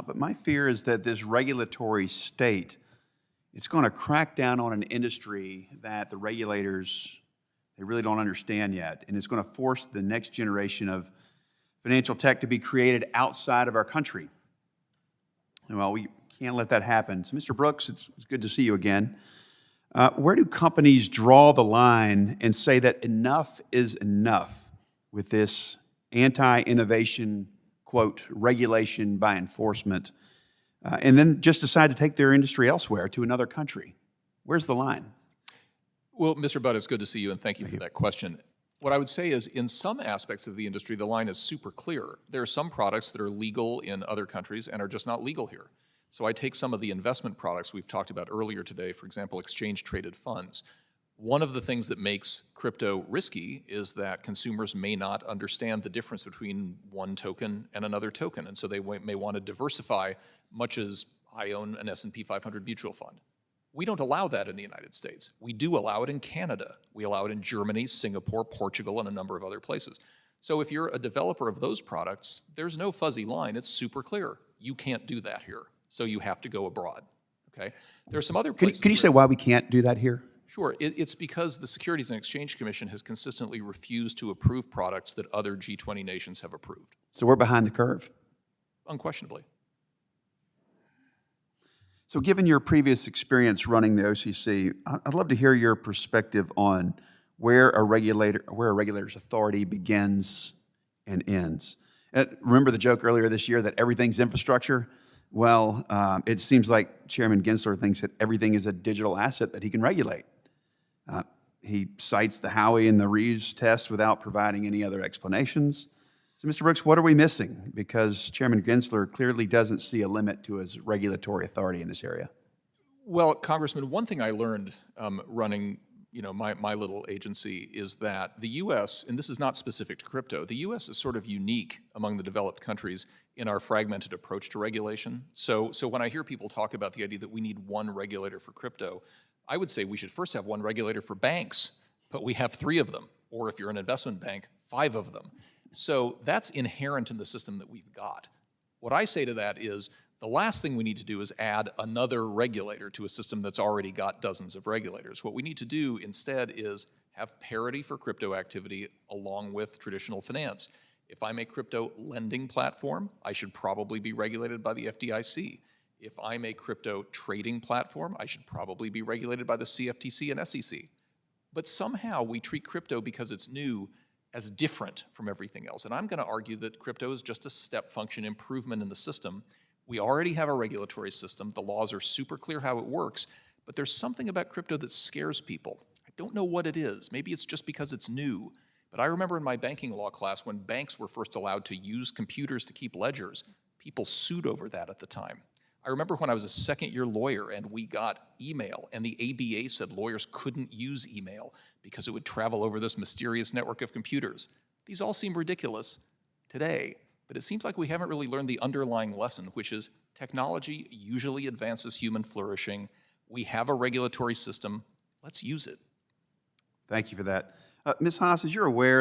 but my fear is that this regulatory state, it's going to crack down on an industry that the regulators, they really don't understand yet, and it's going to force the next generation of financial tech to be created outside of our country. Well, we can't let that happen. So, Mr. Brooks, it's good to see you again. Where do companies draw the line and say that enough is enough with this anti-innovation, quote, regulation by enforcement, and then just decide to take their industry elsewhere to another country? Where's the line? Well, Mr. Budd, it's good to see you, and thank you for that question. What I would say is, in some aspects of the industry, the line is super clear. There are some products that are legal in other countries and are just not legal here. So I take some of the investment products we've talked about earlier today, for example, exchange-traded funds. One of the things that makes crypto risky is that consumers may not understand the difference between one token and another token, and so they may want to diversify, much as I own an S&P 500 mutual fund. We don't allow that in the United States. We do allow it in Canada. We allow it in Germany, Singapore, Portugal, and a number of other places. So if you're a developer of those products, there's no fuzzy line. It's super clear. You can't do that here, so you have to go abroad, okay? There are some other places. Can you say why we can't do that here? Sure. It's because the Securities and Exchange Commission has consistently refused to approve products that other G20 nations have approved. So we're behind the curve. Unquestionably. So given your previous experience running the OCC, I'd love to hear your perspective on where a regulator's authority begins and ends. Remember the joke earlier this year that everything's infrastructure? Well, it seems like Chairman Gensler thinks that everything is a digital asset that he can regulate. He cites the Howey and the Reeves test without providing any other explanations. So, Mr. Brooks, what are we missing? Because Chairman Gensler clearly doesn't see a limit to his regulatory authority in this area. Well, Congressman, one thing I learned running my little agency is that the U.S., and this is not specific to crypto, the U.S. is sort of unique among the developed countries in our fragmented approach to regulation. So when I hear people talk about the idea that we need one regulator for crypto, I would say we should first have one regulator for banks, but we have 3 of them, or if you're an investment bank, 5 of them. So that's inherent in the system that we've got. What I say to that is the last thing we need to do is add another regulator to a system that's already got dozens of regulators. What we need to do instead is have parity for crypto activity along with traditional finance. If I'm a crypto lending platform, I should probably be regulated by the FDIC. If I'm a crypto trading platform, I should probably be regulated by the CFTC and SEC. But somehow we treat crypto, because it's new, as different from everything else. And I'm going to argue that crypto is just a step function improvement in the system. We already have a regulatory system. The laws are super clear how it works, but there's something about crypto that scares people. I don't know what it is. Maybe it's just because it's new. But I remember in my banking law class when banks were first allowed to use computers to keep ledgers, people sued over that at the time. I remember when I was a second-year lawyer and we got email, and the ABA said lawyers couldn't use email because it would travel over this mysterious network of computers. These all seem ridiculous today, but it seems like we haven't really learned the underlying lesson, which is technology usually advances human flourishing. We have a regulatory system. Let's use it. Thank you for that. Ms. Haas, as you're aware,